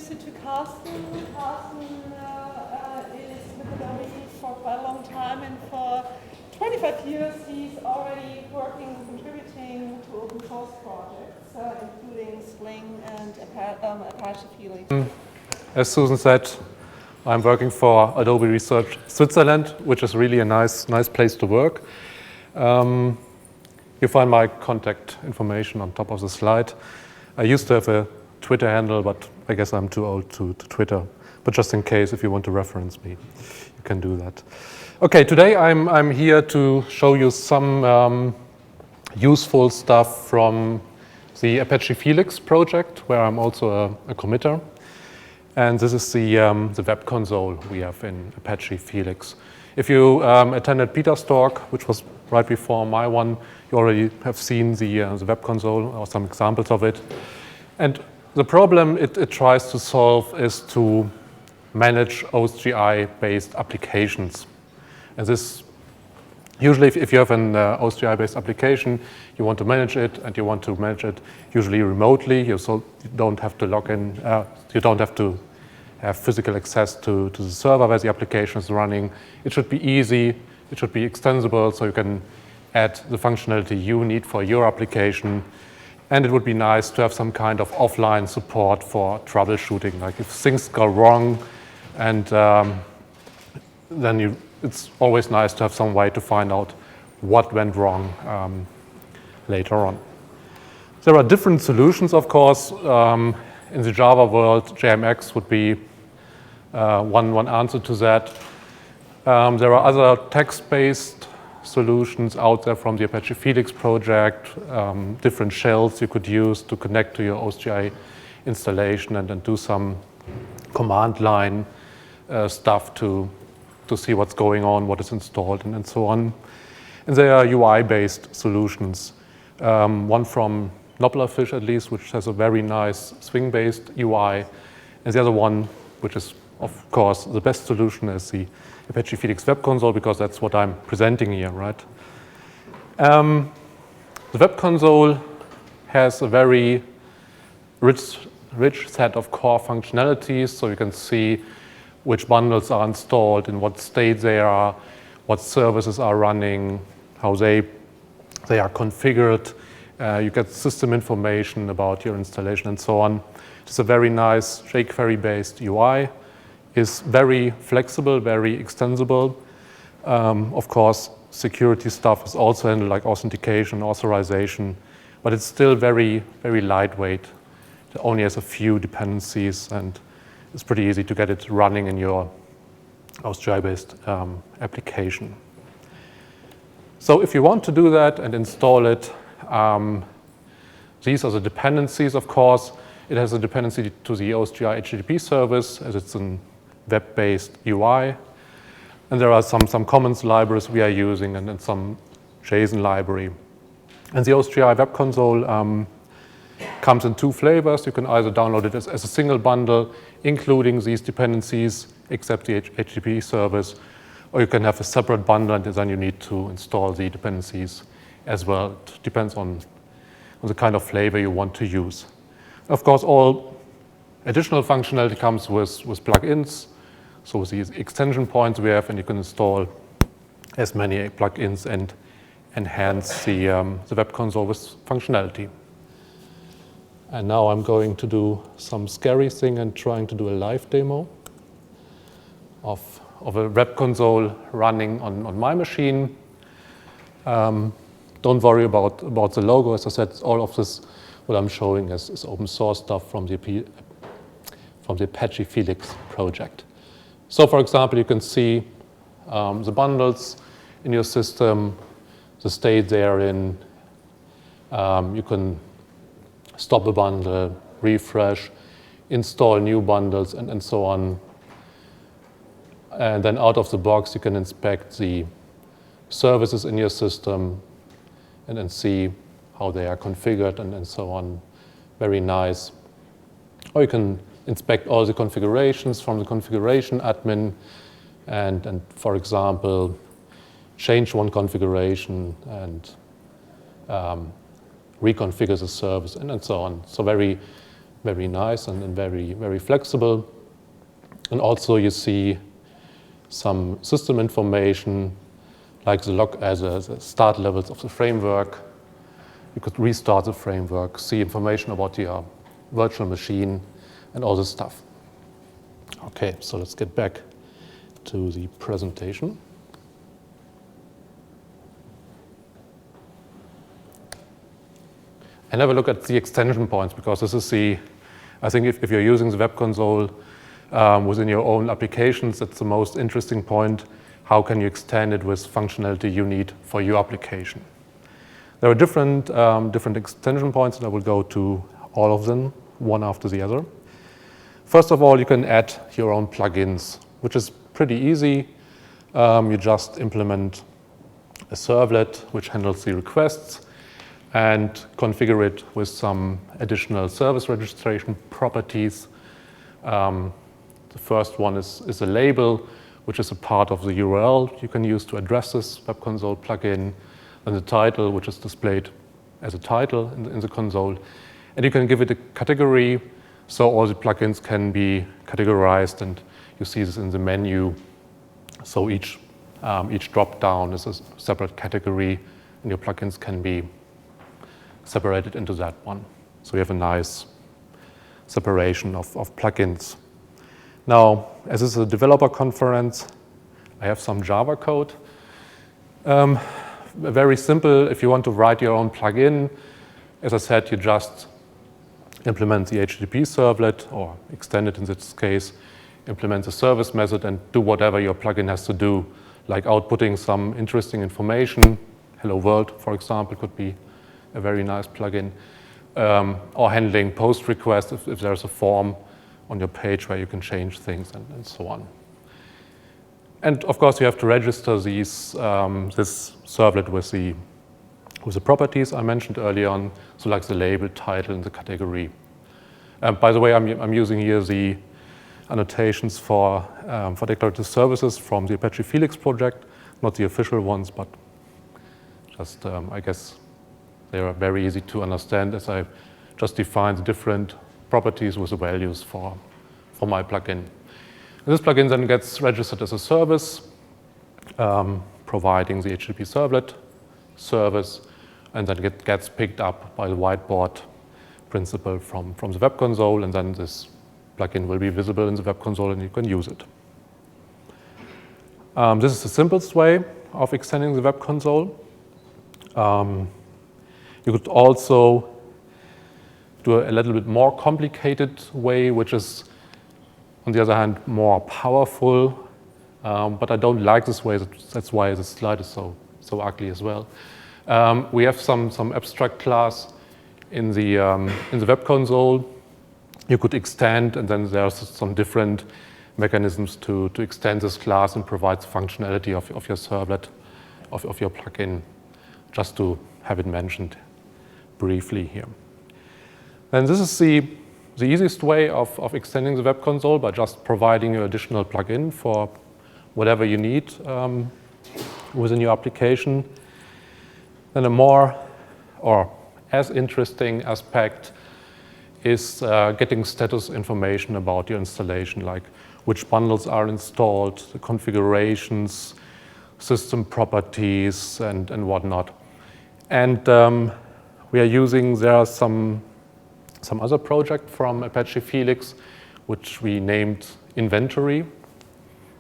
introduce you to Carsten. Carsten is with the company for quite a long time, and for 25 years he's already working and contributing to open source projects, including Sling and Apache Felix. As Susan said, I'm working for Adobe Research Switzerland, which is really a nice place to work. You find my contact information on top of the slide. I used to have a Twitter handle, but I guess I'm too old to Twitter. But just in case, if you want to reference me, you can do that. Okay, today I'm here to show you some useful stuff from the Apache Felix project, where I'm also a committer. And this is the web console we have in Apache Felix. If you attended Peter's talk, which was right before my one, you already have seen the web console or some examples of it. And the problem it tries to solve is to manage OSGi-based applications. And this, usually if you have an OSGi-based application, you want to manage it, and you want to manage it usually remotely. You don't have to log in, you don't have to have physical access to the server where the application is running. It should be easy, it should be extensible, so you can add the functionality you need for your application. And it would be nice to have some kind of offline support for troubleshooting, like if things go wrong, and then it's always nice to have some way to find out what went wrong later on. There are different solutions, of course. In the Java world, JMX would be one answer to that. There are other text-based solutions out there from the Apache Felix project, different shells you could use to connect to your OSGi installation and then do some command line stuff to see what's going on, what is installed, and so on. And there are UI-based solutions. One from Noblerfish, at least, which has a very nice Swing-based UI. And the other one, which is, of course, the best solution, is the Apache Felix Web Console, because that's what I'm presenting here, right? The Web Console has a very rich set of core functionalities, so you can see which bundles are installed, in what state they are, what services are running, how they are configured. You get system information about your installation and so on. It's a very nice jQuery-based UI. It's very flexible, very extensible. Of course, security stuff is also handled, like authentication, authorization, but it's still very, very lightweight. It only has a few dependencies, and it's pretty easy to get it running in your OSGi-based application. So if you want to do that and install it, these are the dependencies, of course. It has a dependency to the OSGi HTTP service, as it's a web-based UI. And there are some commons libraries we are using, and then some JSON library. And the OSGi Web Console comes in two flavors. You can either download it as a single bundle, including these dependencies, except the HTTP service, or you can have a separate bundle, and then you need to install the dependencies as well. It depends on the kind of flavor you want to use. Of course, all additional functionality comes with plugins. So with these extension points we have, and you can install as many plugins and enhance the web console with functionality. And now I'm going to do some scary thing and trying to do a live demo of a web console running on my machine. Don't worry about the logo. As I said, all of this, what I'm showing is open source stuff from the Apache Felix project. So for example, you can see the bundles in your system, the state they're in. You can stop a bundle, refresh, install new bundles, and so on. And then out of the box, you can inspect the services in your system and then see how they are configured and so on. Very nice. Or you can inspect all the configurations from the configuration admin and for example, change one configuration and reconfigure the service and so on. So very very nice and very, very flexible. And also you see some system information, like the start levels of the framework. You could restart the framework, see information about your virtual machine, and all this stuff. Okay, so let's get back to the presentation. And have a look at the extension points, because this is I think if you're using the web console within your own applications, that's the most interesting point. How can you extend it with functionality you need for your application? There are different extension points, and I will go to all of them, one after the other. First of all, you can add your own plugins, which is pretty easy. You just implement a servlet which handles the requests and configure it with some additional service registration properties. The first one is a label, which is a part of the URL you can use to address this web console plugin, and the title, which is displayed as a title in the console. And you can give it a category, so all the plugins can be categorized, and you see this in the menu. So each drop-down is a separate category, and your plugins can be separated into that one. So you have a nice separation of plugins. Now, as this is a developer conference, I have some Java code. Very simple. If you want to write your own plugin, as I said, you just implement the HTTP servlet, or extend it in this case, implement the service method, and do whatever your plugin has to do, like outputting some interesting information. Hello World, for example, could be a very nice plugin, or handling post requests if there's a form on your page where you can change things and so on. And of course, you have to register this servlet with the properties I mentioned earlier on, so like the label, title, and the category. By the way, I'm using here the annotations for declarative services from the Apache Felix project, not the official ones, but just I guess they are very easy to understand, as I just defined the different properties with the values for my plugin. And this plugin then gets registered as a service, providing the HTTP servlet service, and then gets picked up by the whiteboard principal from the web console, and then this plugin will be visible in the web console and you can use it. This is the simplest way of extending the web console. You could also do a little bit more complicated way, which is, on the other hand, more powerful. But I don't like this way. That's why the slide is so ugly as well. We have some abstract class in the web console. You could extend, and then there's some different mechanisms to extend this class and provide the functionality of your servlet, of your plugin, just to have it mentioned briefly here. And this is the easiest way of extending the web console, by just providing an additional plugin for whatever you need within your application. Then a more or as interesting aspect is getting status information about your installation, like which bundles are installed, the configurations, system properties, and whatnot. And we are using, there are some other project from Apache Felix, which we named Inventory,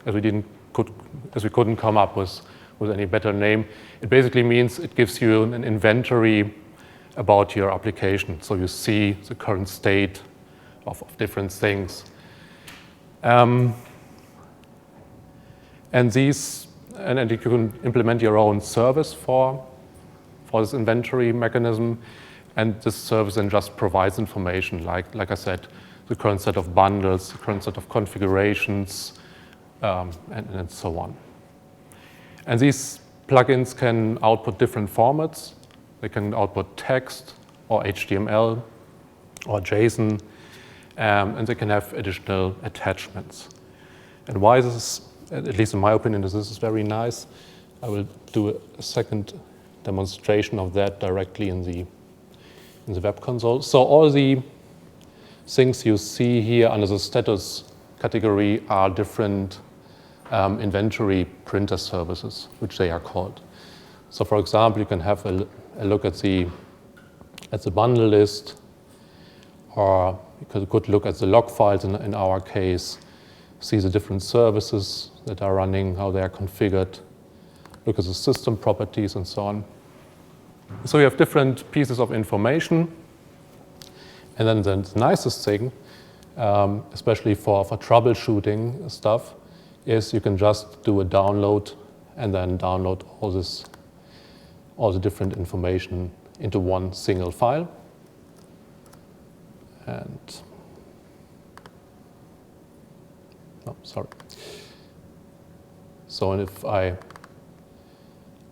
as we couldn't come up with any better name. It basically means it gives you an inventory about your application, so you see the current state of different things. And you can implement your own service for this inventory mechanism, and this service then just provides information, like I said, the current set of bundles, the current set of configurations, and so on. And these plugins can output different formats. They can output text or HTML or JSON, and they can have additional attachments. And why this is, at least in my opinion, this is very nice. I will do a second demonstration of that directly in the web console. So all the things you see here under the status category are different inventory printer services, which they are called. So for example, you can have a look at the bundle list, or you could look at the log files in our case, see the different services that are running, how they are configured, look at the system properties and so on. So you have different pieces of information. And then the nicest thing, especially for troubleshooting stuff, is you can just do a download and then download all the different information into one single file. And sorry. So and if I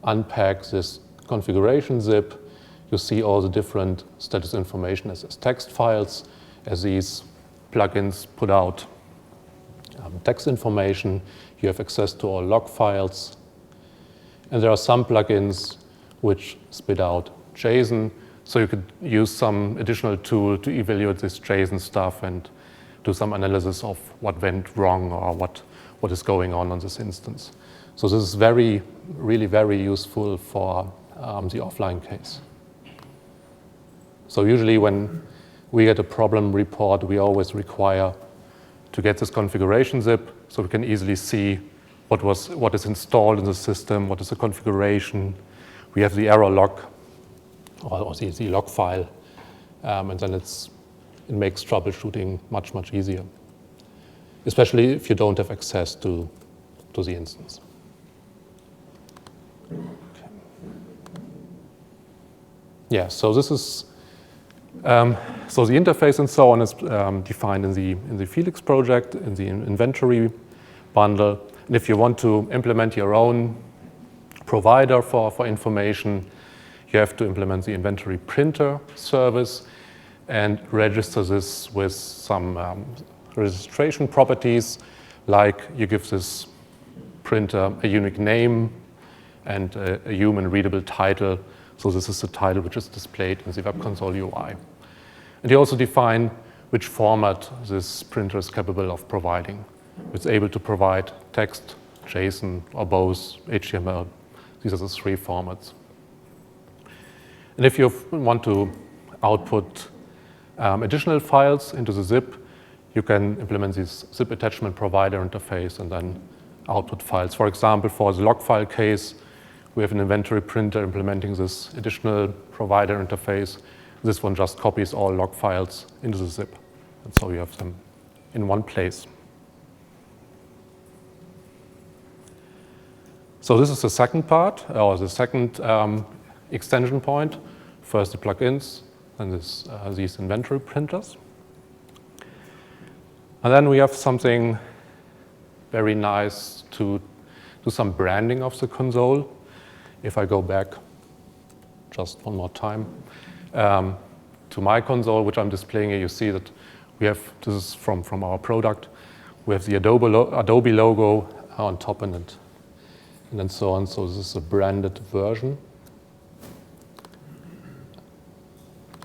unpack this configuration zip, you see all the different status information as text files, as these plugins put out text information. You have access to all log files. And there are some plugins which spit out JSON, so you could use some additional tool to evaluate this JSON stuff and do some analysis of what went wrong or what is going on this instance. So this is really very useful for the offline case. So usually when we get a problem report, we always require to get this configuration zip so we can easily see what is installed in the system, what is the configuration. We have the error log or the log file, and then it makes troubleshooting much, much easier, especially if you don't have access to the instance. Okay. Yeah, so this is so the interface and so on is defined in the Felix project, in the inventory bundle. And if you want to implement your own provider for information, you have to implement the inventory printer service and register this with some registration properties, like you give this printer a unique name and a human readable title. So this is the title which is displayed in the web console UI. And you also define which format this printer is capable of providing. It's able to provide text, JSON, or both HTML. These are the three formats. And if you want to output additional files into the zip, you can implement this zip attachment provider interface and then output files. For example, for the log file case, we have an inventory printer implementing this additional provider interface. This one just copies all log files into the zip. And so you have them in one place. So this is the second part, or the second extension point. First the plugins, and these inventory printers. And then we have something very nice to do some branding of the console. If I go back just one more time to my console, which I'm displaying here, you see that we have, this is from our product, we have the Adobe logo on top and then so on. So this is a branded version.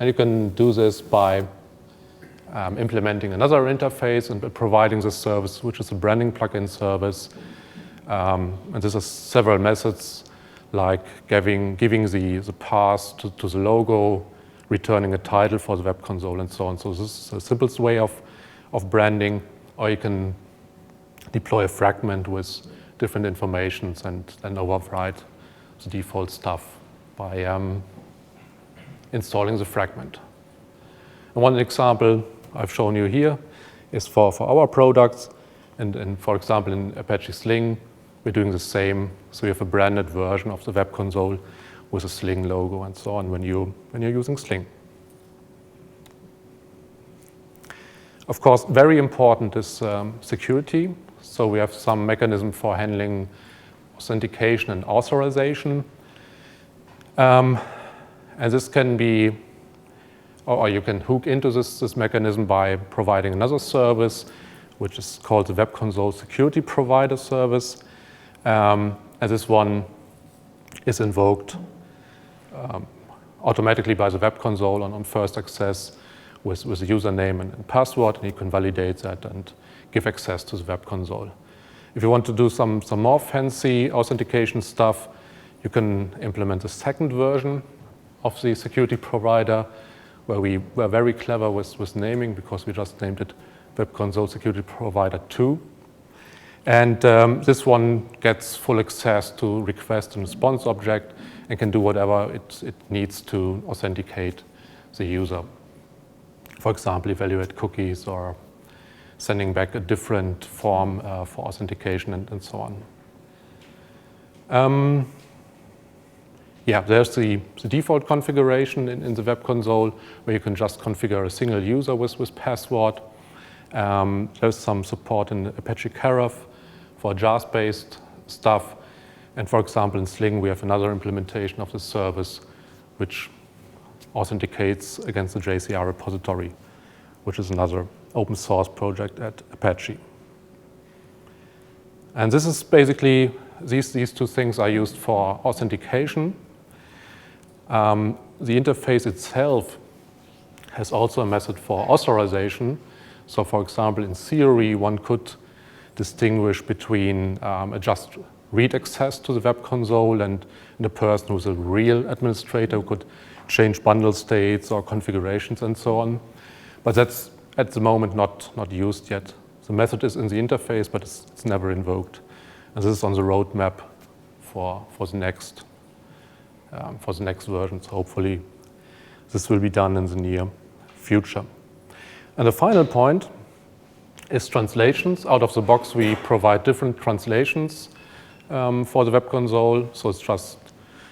And you can do this by implementing another interface and providing this service, which is a branding plugin service. And this has several methods, like giving the path to the logo, returning a title for the web console, and so on. So this is the simplest way of branding, or you can deploy a fragment with different informations and then override the default stuff by installing the fragment. And one example I've shown you here is for our products, and for example in Apache Sling, we're doing the same. So you have a branded version of the web console with a Sling logo and so on when you're using Sling. Of course, very important is security. So we have some mechanism for handling authentication and authorization. And this can be, or you can hook into this mechanism by providing another service, which is called the Web Console Security Provider service. And this one is invoked automatically by the web console on first access with a username and password, and you can validate that and give access to the web console. If you want to do some more fancy authentication stuff, you can implement a second version of the security provider, where we were very clever with naming, because we just named it Web Console Security Provider 2. And this one gets full access to request and response object and can do whatever it needs to authenticate the user. For example, evaluate cookies or sending back a different form for authentication and so on. Yeah, there's the default configuration in the web console, where you can just configure a single user with password. There's some support in Apache Felix for JARS-based stuff. And for example, in Sling, we have another implementation of the service which authenticates against the JCR repository, which is another open source project at Apache. And this is basically, these two things are used for authentication. The interface itself has also a method for authorization. So for example, in theory, one could distinguish between a just read access to the web console and a person who's a real administrator who could change bundle states or configurations and so on. But that's at the moment not used yet. The method is in the interface, but it's never invoked. And this is on the roadmap for the next version. So hopefully this will be done in the near future. And the final point is translations. Out of the box, we provide different translations for the web console. So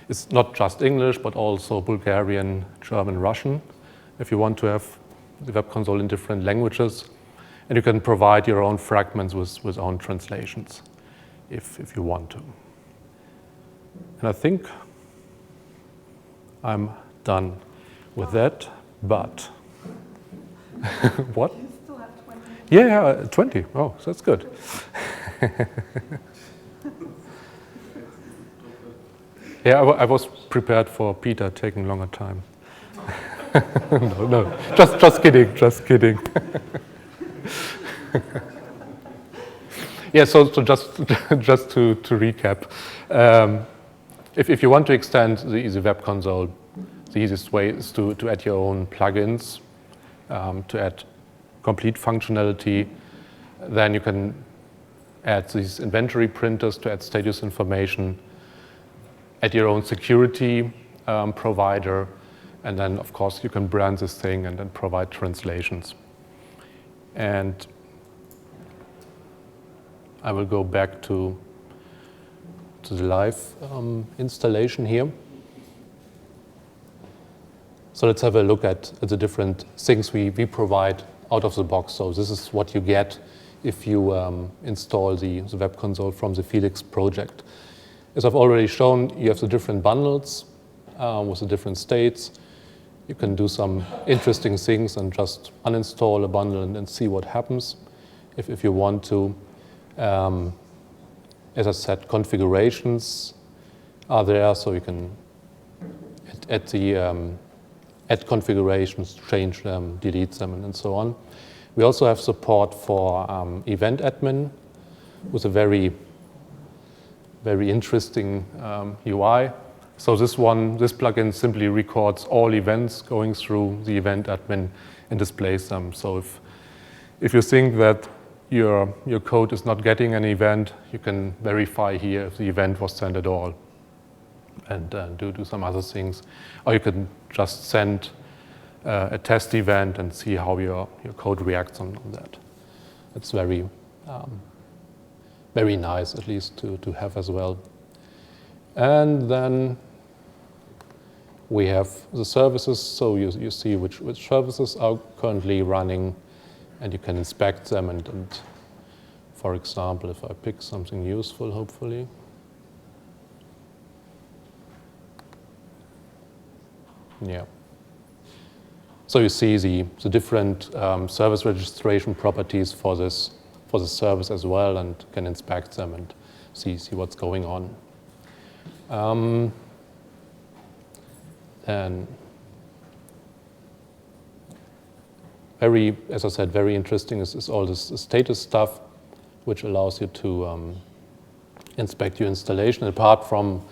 it's not just English, but also Bulgarian, German, Russian, if you want to have the web console in different languages. And you can provide your own fragments with own translations if you want to. And I think I'm done with that, but what? You still have 20 minutes. Yeah, 20. Oh, that's good. Yeah, I was prepared for Peter taking longer time. No, just kidding. Yeah, so just to recap, if you want to extend the web console, the easiest way is to add your own plugins, to add complete functionality. Then you can add these inventory printers to add status information, add your own security provider, and then of course you can brand this thing and then provide translations. And I will go back to the live installation here. So let's have a look at the different things we provide out of the box. So this is what you get if you install the web console from the Felix project. As I've already shown, you have the different bundles with the different states. You can do some interesting things and just uninstall a bundle and see what happens if you want to. As I said, configurations are there, so you can add configurations, change them, delete them, and so on. We also have support for event admin with a very interesting UI. So this plugin simply records all events going through the event admin and displays them. So if you think that your code is not getting an event, you can verify here if the event was sent at all, and do some other things. Or you can just send a test event and see how your code reacts on that. It's very nice, at least to have as well. And then we have the services, so you see which services are currently running, and you can inspect them and for example, if I pick something useful, hopefully. Yeah. So you see the different service registration properties for the service as well, and can inspect them and see what's going on. And as I said, very interesting is all this status stuff, which allows you to inspect your installation. Apart from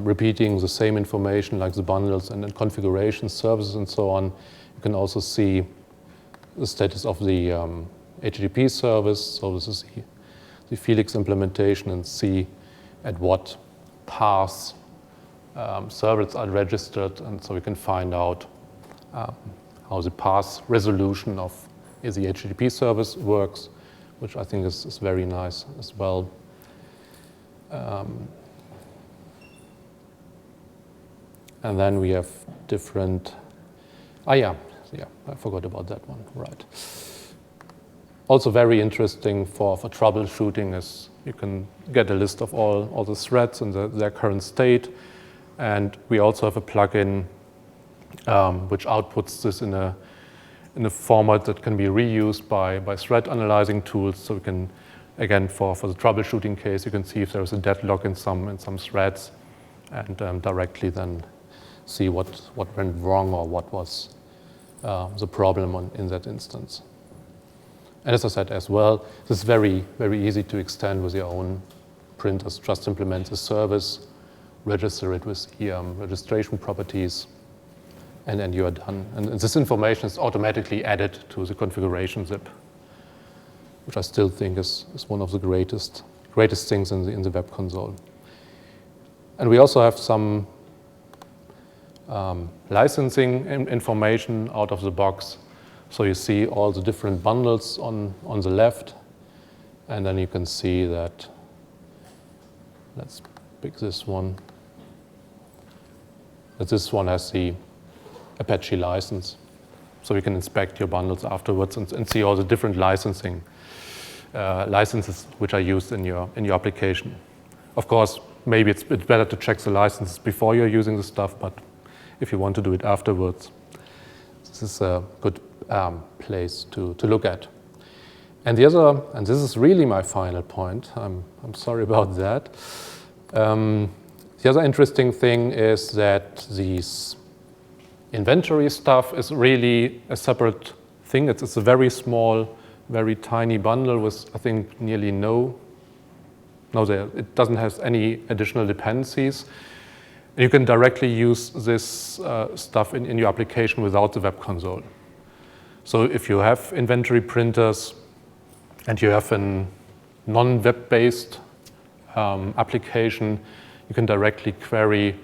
repeating the same information like the bundles and then configurations, services, and so on, you can also see the status of the HTTP service. So this is the Felix implementation, and see at what paths servlets are registered, and so we can find out how the path resolution of the HTTP service works, which I think is very nice as well. And then we have different, I forgot about that one, right. Also very interesting for troubleshooting is you can get a list of all the threads and their current state. And we also have a plugin which outputs this in a format that can be reused by thread analyzing tools. So we can, again, for the troubleshooting case, you can see if there is a deadlock in some threads, and directly then see what went wrong or what was the problem in that instance. And as I said as well, this is very, very easy to extend with your own printers. Just implement the service, register it with the registration properties, and then you are done. And this information is automatically added to the configuration zip, which I still think is one of the greatest things in the web console. And we also have some licensing information out of the box. So you see all the different bundles on the left, and then you can see that, let's pick this one, that this one has the Apache license. So you can inspect your bundles afterwards and see all the different licenses which are used in your application. Of course, maybe it's better to check the licenses before you're using the stuff, but if you want to do it afterwards, this is a good place to look at. And this is really my final point. I'm sorry about that. The other interesting thing is that these inventory stuff is really a separate thing. It's a very small, very tiny bundle with, I think, nearly it doesn't have any additional dependencies. You can directly use this stuff in your application without the web console. So if you have inventory printers and you have a non-web-based application, you can directly query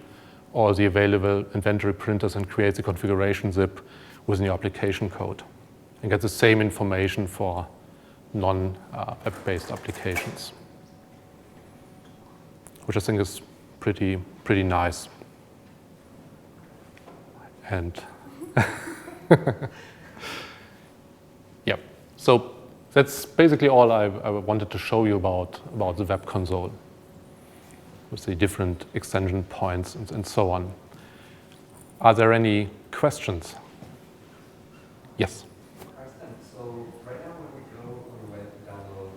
all the available inventory printers and create the configuration zip within your application code and get the same information for non-web-based applications, which I think is pretty nice. And yeah, so that's basically all I wanted to show you about the web console, with the different extension points and so on. Are there any questions? Yes? So right now when we go on the web to download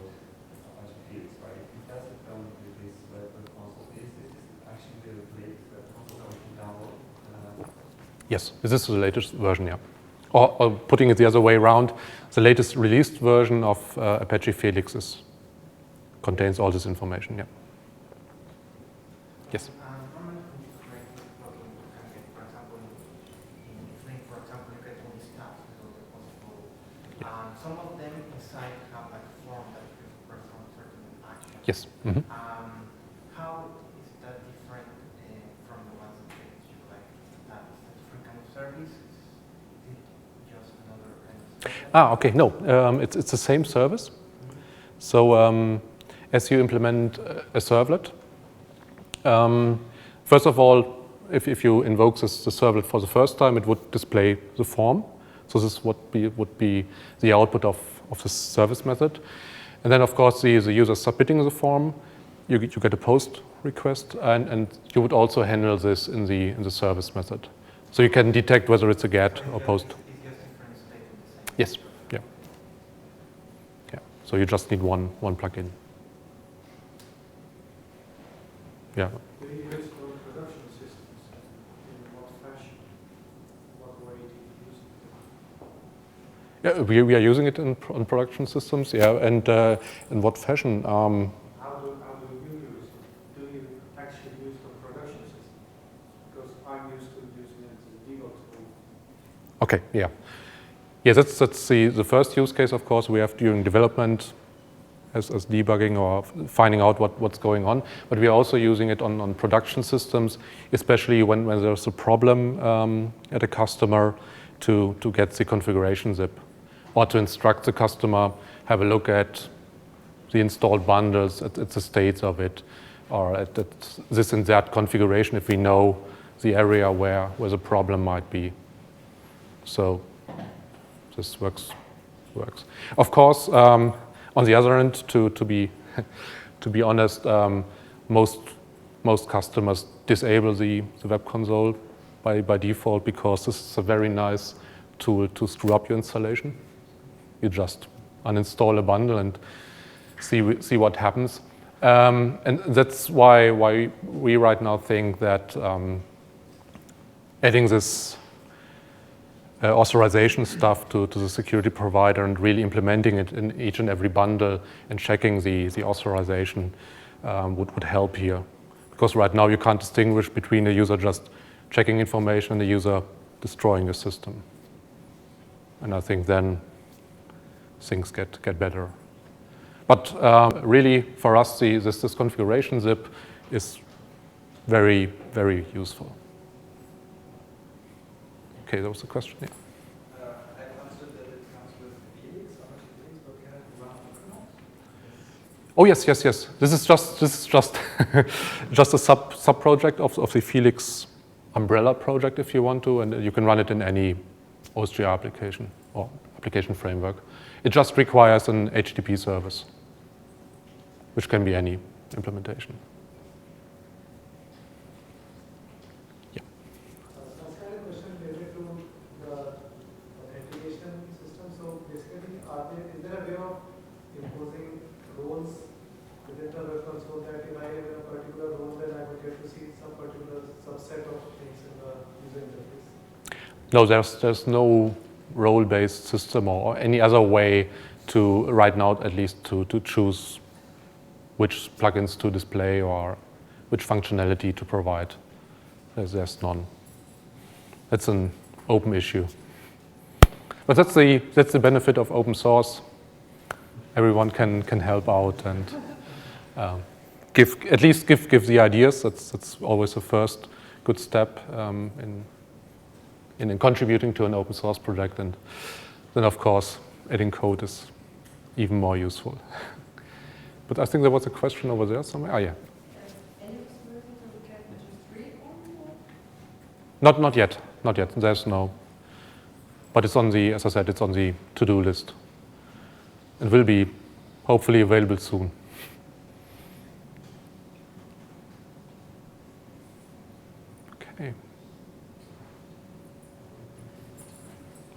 Apache Felix, right, it doesn't come with this web console. Is this actually the latest web console that we can download? Yes, this is the latest version, yeah. Or putting it the other way around, the latest released version of Apache Felix contains all this information, yeah. Yes? Normally when you create a plugin, you can get, for example, in Flink, for example, you get all these tabs with all the possible. Some of them inside have like a form that you can perform certain actions. Yes. Mm-hmm. How is that different from the ones that you like? That is a different kind of service? Is it just another kind of service? Okay, no, it's the same service. So as you implement a servlet, first of all, if you invoke the servlet for the first time, it would display the form. So this would be the output of the service method. And then, of course, the user submitting the form, you get a post request, and you would also handle this in the service method. So you can detect whether it's a GET or POST. It's just different state of the same. Yes. Yeah. Yeah. So you just need one plugin. Yeah. Do you use for production systems? In what fashion? What way do you use Yeah, we are using it in production systems. Yeah, and in what fashion? How do you use it? Do you actually use the production system? Because I'm used to using it as a debug tool. Okay, yeah. Yeah, that's the first use case, of course, we have during development as debugging or finding out what's going on. But we are also using it on production systems, especially when there's a problem at a customer to get the configuration zip or to instruct the customer, have a look at the installed bundles, at the states of it, or at this and that configuration if we know the area where the problem might be. So this works. Of course, on the other end, to be honest, most customers disable the web console by default because this is a very nice tool to screw up your installation. You just uninstall a bundle and see what happens. And that's why we right now think that adding this authorization stuff to the security provider and really implementing it in each and every bundle and checking the authorization would help here. Because right now you can't distinguish between a user just checking information and a user destroying the system. And I think then things get better. But really, for us, this configuration zip is very, very useful. Okay, that was the question. Yeah. I understood that it comes with Felix, Apache Felix, but can it run on kernels? Oh yes. This is just just a sub project of the Felix umbrella project, if you want to, and you can run it in any OSGi application or application framework. It just requires an HTTP service, which can be any implementation. Yeah. Some kind of question related to the authentication system. So basically, is there a way of imposing roles within the web console that if I have a particular role, then I would get to see some particular subset of things in the user interface? No, there's no role-based system or any other way to, right now at least, to choose which plugins to display or which functionality to provide. There's none. That's an open issue. But that's the benefit of open source. Everyone can help out and give the ideas. That's always the first good step in contributing to an open source project, and then of course adding code is even more useful. But I think there was a question over there somewhere. Ah, yeah. Any possibility to get registry on? Not yet. There's no. But it's on the, as I said, it's on the to-do list. It will be hopefully available soon. Okay.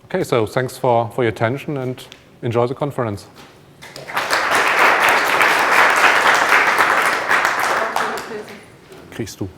Okay, so thanks for your attention and enjoy the conference. Kriegst du.